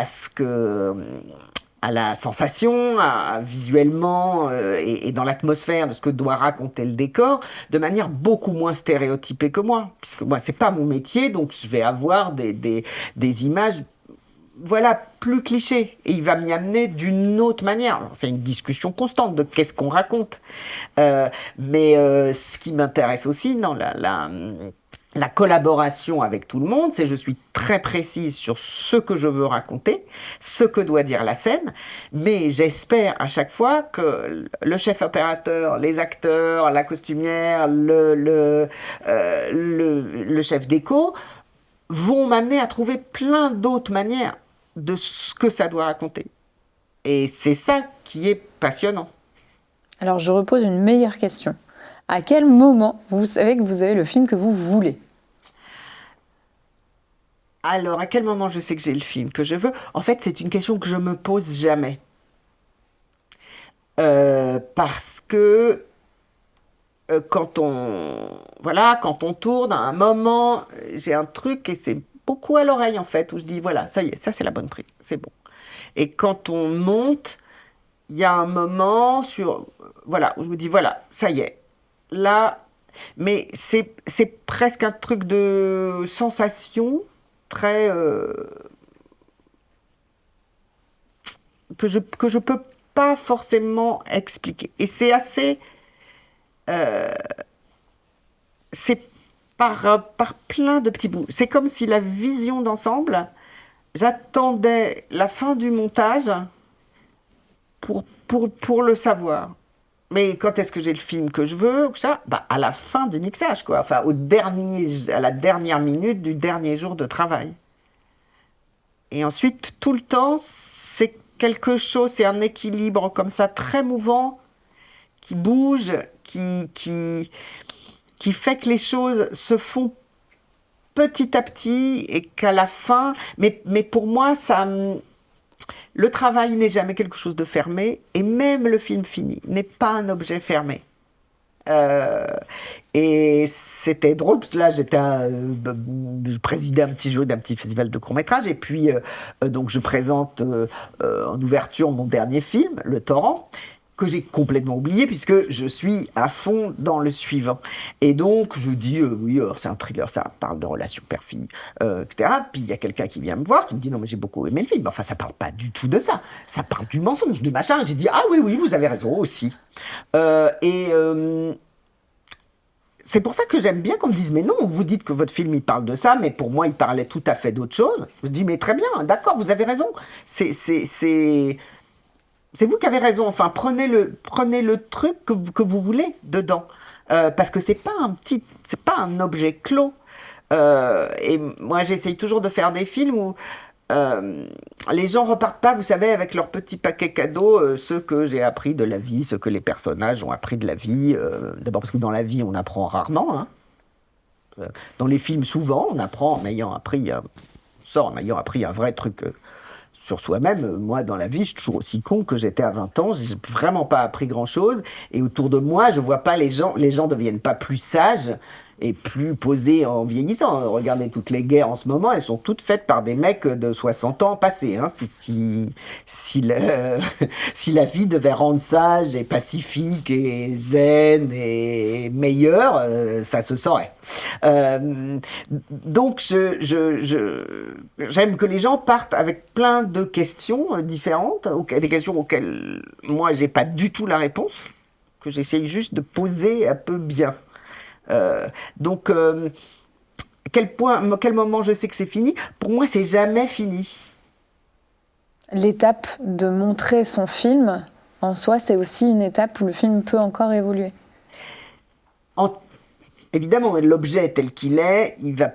la sensation, visuellement et dans l'atmosphère de ce que doit raconter le décor, de manière beaucoup moins stéréotypée que moi, puisque moi, c'est pas mon métier, donc je vais avoir des images voilà, plus cliché. Et il va m'y amener d'une autre manière. Alors, c'est une discussion constante de qu'est-ce qu'on raconte. Mais ce qui m'intéresse aussi dans la collaboration avec tout le monde, c'est que je suis très précise sur ce que je veux raconter, ce que doit dire la scène, mais j'espère à chaque fois que le chef opérateur, les acteurs, la costumière, le chef déco vont m'amener à trouver plein d'autres manières de ce que ça doit raconter. Et c'est ça qui est passionnant. Alors, je repose une meilleure question. À quel moment vous savez que vous avez le film que vous voulez? Alors, à quel moment je sais que j'ai le film que je veux? En fait, c'est une question que je me pose jamais. Parce que quand on tourne, à un moment, j'ai un truc et c'est beaucoup à l'oreille en fait, où je dis voilà, ça y est, ça c'est la bonne prise, c'est bon. Et quand on monte, il y a un moment voilà, où je me dis voilà, ça y est, là, mais c'est presque un truc de sensation très que je peux pas forcément expliquer. Et c'est assez c'est par plein de petits bouts. C'est comme si la vision d'ensemble, j'attendais la fin du montage pour le savoir. Mais quand est-ce que j'ai le film que je veux, ça, bah, à la fin du mixage, quoi. Enfin, à la dernière minute du dernier jour de travail. Et ensuite, tout le temps, c'est quelque chose, c'est un équilibre comme ça, très mouvant, qui bouge, qui fait que les choses se font petit à petit et qu'à la fin... Mais pour moi, le travail n'est jamais quelque chose de fermé, et même le film fini n'est pas un objet fermé. Euh, et c'était drôle, parce que là, je présidais un petit jeu d'un petit festival de court-métrage, et puis donc je présente en ouverture mon dernier film, Le Torrent, que j'ai complètement oublié, puisque je suis à fond dans le suivant. Et donc, je dis, oui, alors c'est un thriller, ça parle de relations père-fille, etc. Puis il y a quelqu'un qui vient me voir, qui me dit, non, mais j'ai beaucoup aimé le film. Enfin, ça parle pas du tout de ça. Ça parle du mensonge, du machin. J'ai dit, ah oui, oui, vous avez raison aussi. C'est pour ça que j'aime bien qu'on me dise, mais non, vous dites que votre film, il parle de ça, mais pour moi, il parlait tout à fait d'autre chose. Je dis, mais très bien, d'accord, vous avez raison. C'est vous qui avez raison. Enfin, prenez le truc que vous voulez dedans. Parce que c'est pas un objet clos. Et moi, j'essaye toujours de faire des films où les gens repartent pas, vous savez, avec leur petit paquet cadeau, ce que j'ai appris de la vie, ce que les personnages ont appris de la vie. D'abord parce que dans la vie, on apprend rarement, hein. Dans les films, souvent, on apprend en ayant appris, on sort en ayant appris un vrai truc sur soi-même. Moi, dans la vie, je suis toujours aussi con que j'étais à 20 ans. J'ai vraiment pas appris grand-chose. Et autour de moi, je vois pas les gens deviennent pas plus sages et plus posés en vieillissant. Regardez toutes les guerres en ce moment, elles sont toutes faites par des mecs de 60 ans passés. Hein. Si la vie devait rendre sage et pacifique et zen et meilleure, ça se saurait. Donc, j'aime que les gens partent avec plein de questions différentes, des questions auxquelles moi, j'ai pas du tout la réponse, que j'essaye juste de poser un peu bien. Donc, quel moment je sais que c'est fini? Pour moi, c'est jamais fini. L'étape de montrer son film, en soi, c'est aussi une étape où le film peut encore évoluer. Évidemment, l'objet tel qu'il est, il va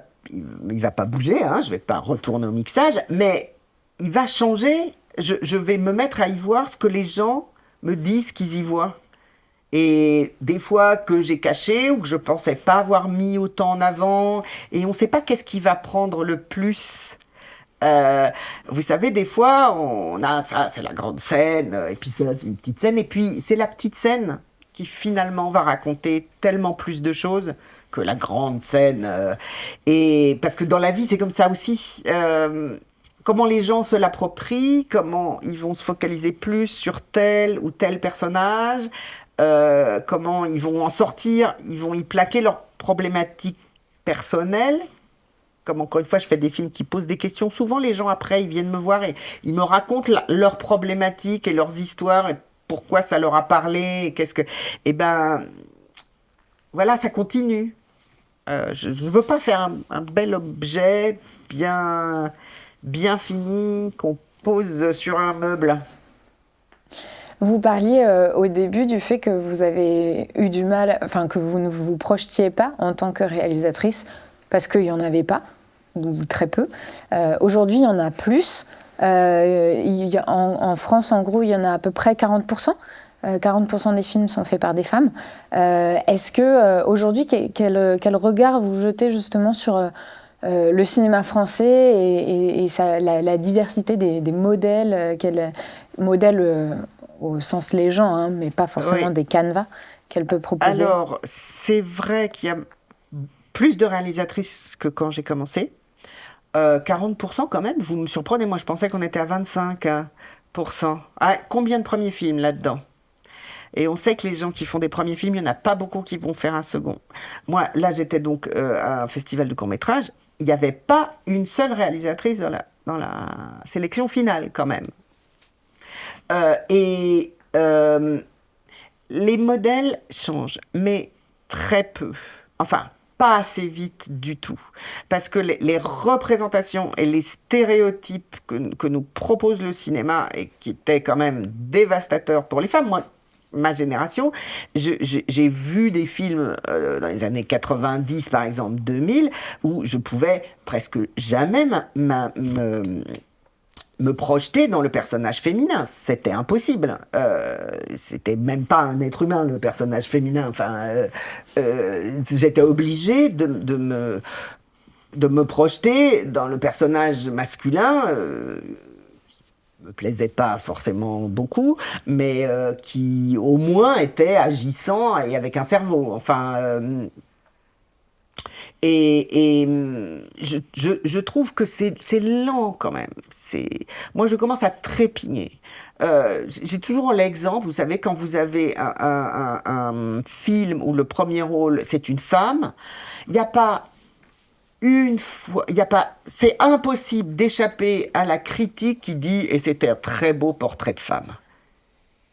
pas bouger, hein, je vais pas retourner au mixage, mais il va changer. Je vais me mettre à y voir ce que les gens me disent qu'ils y voient. Et des fois que j'ai caché ou que je pensais pas avoir mis autant en avant, et on sait pas qu'est-ce qui va prendre le plus. Vous savez, des fois, on a ça, c'est la grande scène, et puis ça, c'est une petite scène, et puis c'est la petite scène qui finalement va raconter tellement plus de choses que la grande scène. Et parce que dans la vie, c'est comme ça aussi. Comment les gens se l'approprient, comment ils vont se focaliser plus sur tel ou tel personnage, comment ils vont en sortir, ils vont y plaquer leurs problématiques personnelles. Comme encore une fois, je fais des films qui posent des questions. Souvent, les gens, après, ils viennent me voir et ils me racontent leurs problématiques et leurs histoires et pourquoi ça leur a parlé. Et qu'est-ce que... Eh ben, voilà, ça continue. Je ne veux pas faire un bel objet bien fini qu'on pose sur un meuble. Vous parliez au début du fait que vous avez eu du mal, enfin que vous ne vous projetiez pas en tant que réalisatrice parce qu'il n'y en avait pas, ou très peu. Aujourd'hui, il y en a plus. En France, en gros, il y en a à peu près 40%. 40% des films sont faits par des femmes. Est-ce que aujourd'hui, quel regard vous jetez justement sur le cinéma français et la diversité des modèles, modèles au sens les gens, hein, mais pas forcément Oui. des canevas qu'elle peut proposer? Alors, c'est vrai qu'il y a plus de réalisatrices que quand j'ai commencé. 40% quand même, vous me surprenez. Moi, je pensais qu'on était à 25%. Ah, combien de premiers films là-dedans? Et on sait que les gens qui font des premiers films, il n'y en a pas beaucoup qui vont faire un second. Moi, là, j'étais donc à un festival de court-métrage. Il n'y avait pas une seule réalisatrice dans la sélection finale, quand même. Les modèles changent, mais très peu. Enfin, pas assez vite du tout. Parce que les représentations et les stéréotypes que nous propose le cinéma, et qui étaient quand même dévastateurs pour les femmes, moi, ma génération, j'ai vu des films dans les années 90, par exemple, 2000, où je pouvais presque jamais me projeter dans le personnage féminin. C'était impossible. C'était même pas un être humain, le personnage féminin. Enfin, j'étais obligée de me projeter dans le personnage masculin, me plaisait pas forcément beaucoup, mais qui au moins était agissant et avec un cerveau. Enfin, je trouve que c'est lent quand même. Moi, je commence à trépigner. J'ai toujours l'exemple, vous savez, quand vous avez un film où le premier rôle, c'est une femme, il n'y a pas une fois, c'est impossible d'échapper à la critique qui dit « et c'était un très beau portrait de femme ».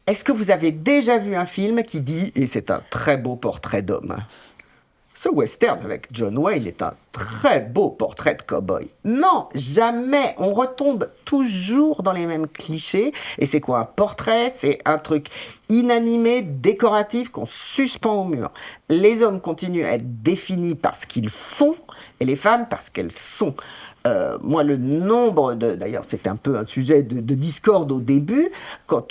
Est-ce que vous avez déjà vu un film qui dit « et c'est un très beau portrait d'homme » ? Ce western avec John Wayne est un très beau portrait de cow-boy. Non, jamais. On retombe toujours dans les mêmes clichés. Et c'est quoi un portrait ? C'est un truc inanimé, décoratif, qu'on suspend au mur. Les hommes continuent à être définis par ce qu'ils font et les femmes par ce qu'elles sont. Moi, le nombre de... D'ailleurs, c'était un peu un sujet de discorde au début. Quand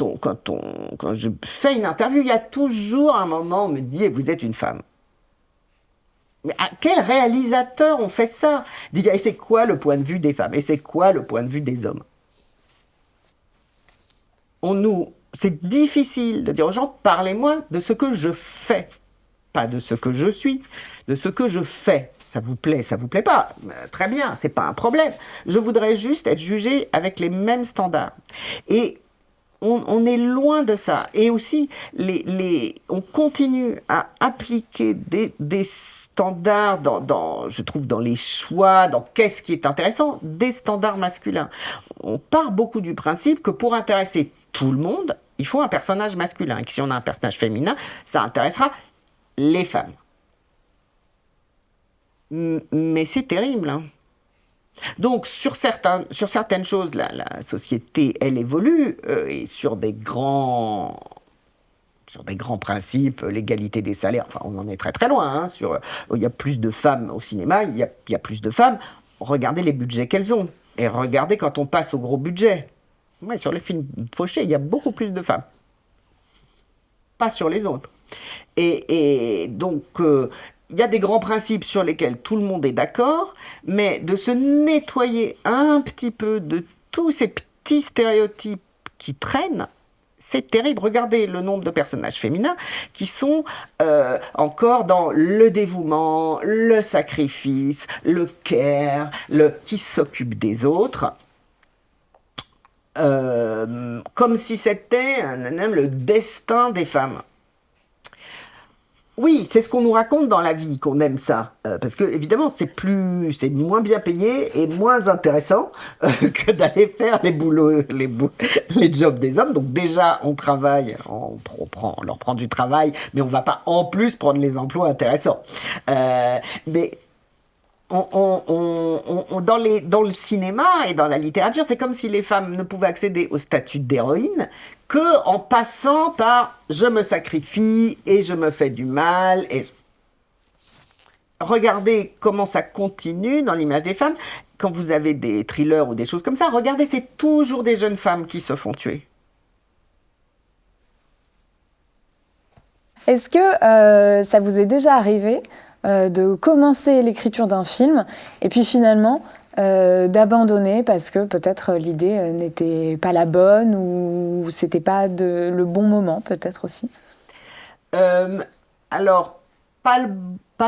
je fais une interview, il y a toujours un moment où on me dit « vous êtes une femme ». Mais à quel réalisateur on fait ça ? Et c'est quoi le point de vue des femmes ? Et c'est quoi le point de vue des hommes ? C'est difficile de dire aux gens, parlez-moi de ce que je fais. Pas de ce que je suis, de ce que je fais. Ça vous plaît pas ? Très bien, c'est pas un problème. Je voudrais juste être jugé avec les mêmes standards. Et on est loin de ça. Et aussi, on continue à appliquer des standards, je trouve, dans les choix, dans qu'est-ce qui est intéressant, des standards masculins. On part beaucoup du principe que pour intéresser tout le monde, il faut un personnage masculin. Et que si on a un personnage féminin, ça intéressera les femmes. Mais c'est terrible, hein. Donc, sur certaines choses, la société, elle évolue, et sur des grands principes, l'égalité des salaires, enfin, on en est très très loin, hein, il y a plus de femmes au cinéma, il y a plus de femmes. Regardez les budgets qu'elles ont, et regardez quand on passe au gros budget. Ouais, sur les films fauchés, il y a beaucoup plus de femmes. Pas sur les autres. Et donc... il y a des grands principes sur lesquels tout le monde est d'accord, mais de se nettoyer un petit peu de tous ces petits stéréotypes qui traînent, c'est terrible. Regardez le nombre de personnages féminins qui sont encore dans le dévouement, le sacrifice, le care, qui s'occupent des autres. Comme si c'était le destin des femmes. Oui, c'est ce qu'on nous raconte dans la vie, qu'on aime ça. Parce que, évidemment, c'est moins bien payé et moins intéressant que d'aller faire les jobs des hommes. Donc déjà, on travaille, on leur prend du travail, mais on va pas en plus prendre les emplois intéressants. Mais dans le cinéma et dans la littérature, c'est comme si les femmes ne pouvaient accéder au statut d'héroïne que en passant par « je me sacrifie et je me fais du mal ». Regardez comment ça continue dans l'image des femmes. Quand vous avez des thrillers ou des choses comme ça, regardez, c'est toujours des jeunes femmes qui se font tuer. Est-ce que ça vous est déjà arrivé de commencer l'écriture d'un film et puis finalement d'abandonner parce que peut-être l'idée n'était pas la bonne ou c'était pas le bon moment peut-être aussi? Alors, pas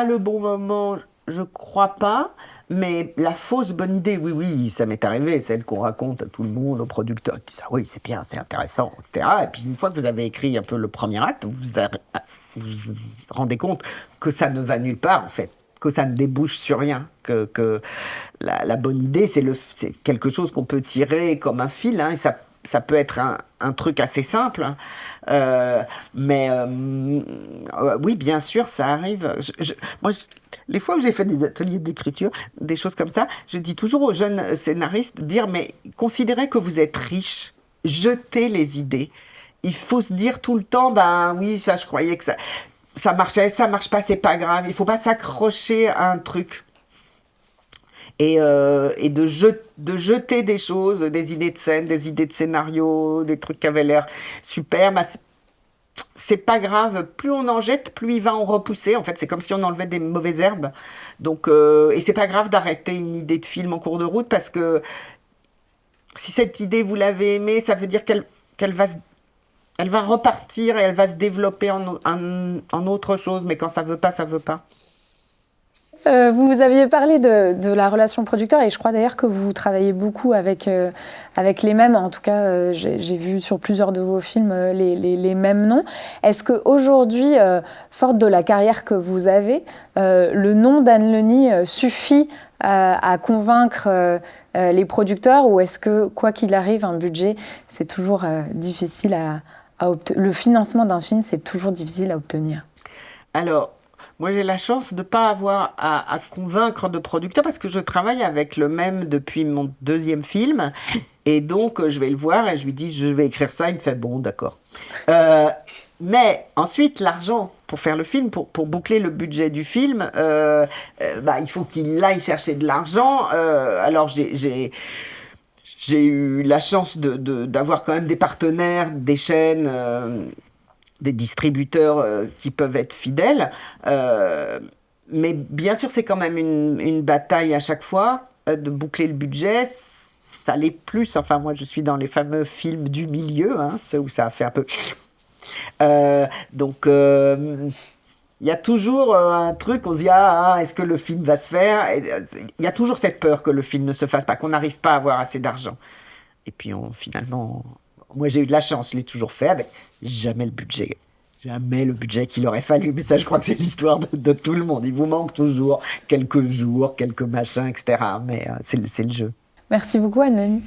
le bon moment, je crois pas, mais la fausse bonne idée, oui, ça m'est arrivé, celle qu'on raconte à tout le monde, aux producteurs, qui disent « ah oui, c'est bien, c'est intéressant », etc. Et puis une fois que vous avez écrit un peu le premier acte, vous rendez compte que ça ne va nulle part, en fait, que ça ne débouche sur rien, que la bonne idée, c'est quelque chose qu'on peut tirer comme un fil, hein, et ça peut être un truc assez simple, hein. Mais oui, bien sûr, ça arrive. Moi, les fois que j'ai fait des ateliers d'écriture, des choses comme ça, je dis toujours aux jeunes scénaristes, mais considérez que vous êtes riche, jetez les idées. Il faut se dire tout le temps, oui, ça, je croyais que ça marchait, ça marche pas, c'est pas grave. Il faut pas s'accrocher à un truc. et de jeter des choses, des idées de scène, des idées de scénario, des trucs qui avaient l'air super. Bah, c'est pas grave, plus on en jette, plus il va en repousser. En fait, c'est comme si on enlevait des mauvaises herbes. Donc, et c'est pas grave d'arrêter une idée de film en cours de route parce que si cette idée vous l'avez aimée, ça veut dire elle va repartir et elle va se développer en autre chose. Mais quand ça veut pas, ça veut pas. Vous aviez parlé de la relation producteur et je crois d'ailleurs que vous travaillez beaucoup avec les mêmes. En tout cas, j'ai vu sur plusieurs de vos films les mêmes noms. Est-ce qu'aujourd'hui, forte de la carrière que vous avez, le nom d'Anne Lenny suffit à convaincre les producteurs ou est-ce que, quoi qu'il arrive, un budget, c'est toujours difficile à obtenir. Le financement d'un film, c'est toujours difficile à obtenir. Alors, moi, j'ai la chance de ne pas avoir à convaincre de producteurs parce que je travaille avec le même depuis mon deuxième film. Et donc, je vais le voir et je lui dis, je vais écrire ça. Il me fait, bon, d'accord. Mais ensuite, l'argent pour faire le film, pour boucler le budget du film, il faut qu'il aille chercher de l'argent. Alors, j'ai eu la chance d'avoir quand même des partenaires, des chaînes... des distributeurs qui peuvent être fidèles. Mais bien sûr, c'est quand même une bataille à chaque fois de boucler le budget. Ça l'est plus. Enfin, moi, je suis dans les fameux films du milieu, hein, ceux où ça a fait un peu... donc, il y a toujours un truc, on se dit, est-ce que le film va se faire? Il y a toujours cette peur que le film ne se fasse pas, qu'on n'arrive pas à avoir assez d'argent. Et puis, finalement... Moi, j'ai eu de la chance, je l'ai toujours fait avec jamais le budget. Jamais le budget qu'il aurait fallu. Mais ça, je crois que c'est l'histoire de tout le monde. Il vous manque toujours quelques jours, quelques machins, etc. Mais c'est le jeu. Merci beaucoup, Anne Lenny.